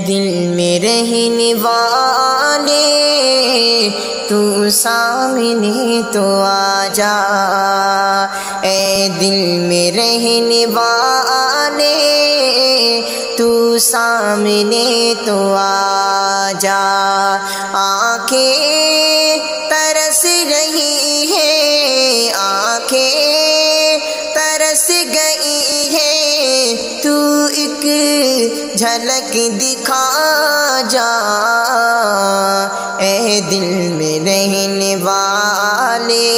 دل میں رہنے والے تو سامنے تو آ جا، اے دل میں رہنے والے تو سامنے تو آ جا۔ آنکھیں ترس رہی ہے، آنکھیں ترس گئی ہے، تو ایک جھلک دکھا جا، اے دل میں رہنے والے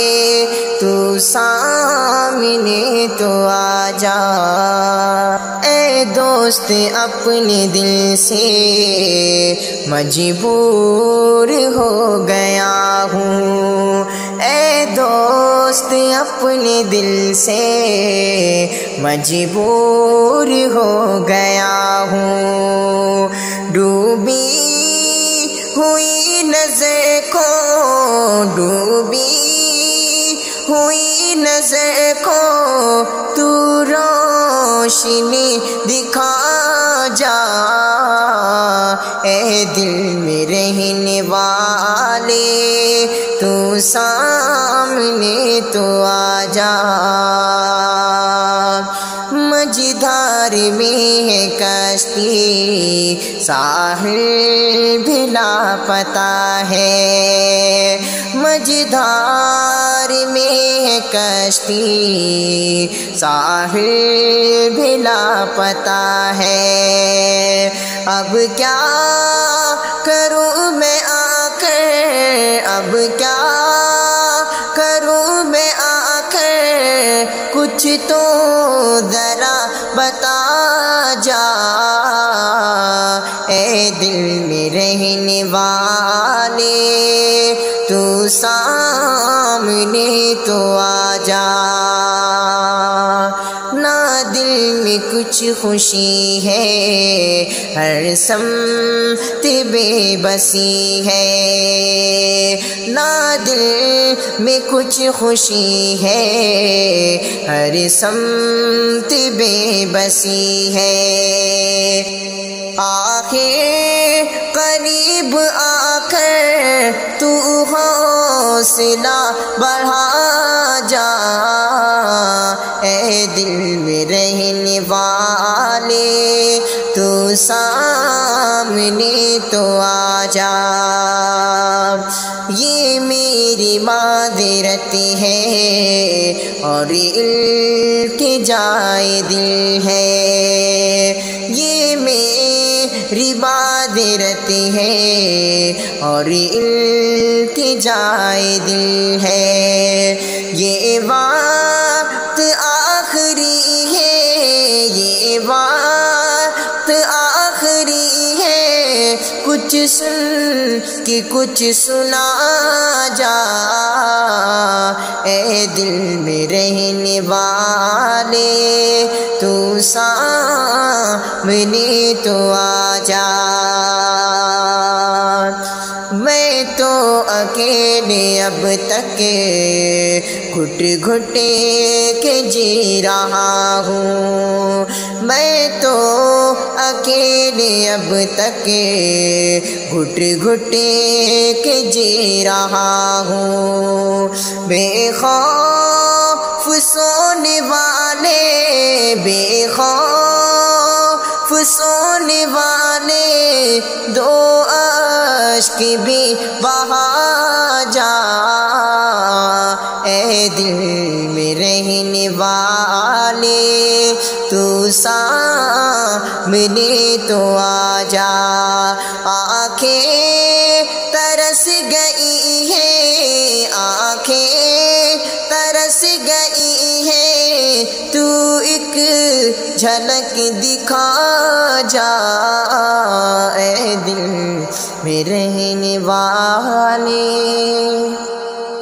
تو سامنے تو آ جا۔ اے دوست اپنے دل سے مجبور ہو گیا ہوں، اے دوست اپنے دل سے مجبور ہو گیا ہوں۔ ڈوبی ہوئی نظر کو، ڈوبی ہوئی نظر کو تو روشنی دکھا جا، اے دل میں رہنے والے تو سامنے تو آ جا۔ مجھدار میں ہے کشتی، ساحل بھی لاپتہ ہے، مجھدار میں ہے کشتی، ساحل بھی لاپتہ ہے۔ اب کیا کروں میں آ کر، اب کیا کروں میں آ کر، کچھ تو ذرا بتا جا، اے دل میں رہنے والے تو سامنے تو آ جا۔ نہ دل میں کچھ خوشی ہے، ہر سمت بے بسی ہے، نہ دل میں کچھ خوشی ہے، ہر سمت بے بسی ہے۔ آخر قریب آ کر تو حوصلہ بڑھا جا، اے دل میں رہنے والے تو سامنے تو آ جا۔ یہ میری معذرت ہے اور التجائے دل ہے، یہ میری معذرت ہے اور التجائے دل ہے۔ یہ وقت آخری ہے، یہ وقت آخری ہے، کچھ سن کہ کچھ سنا جا، اے دل میں رہنے والے تو سامنے تو آ جا۔ میں تو اکیلے اب تک گھٹ گھٹ کے جی رہا ہوں، میں تو اکیلے اب تک گھٹ گھٹ کے جی رہا ہوں۔ بے خوف سونے والے، بے خوف سونے والے دو اشک بھی بہا جا، اے دل میں رہنے والے تو سامنے تو آ جا۔ آنکھیں ترس گئی ہے، آنکھیں ترس گئی ہے، تو ایک جھلک دکھا جا، اے دل میں رہنے والے۔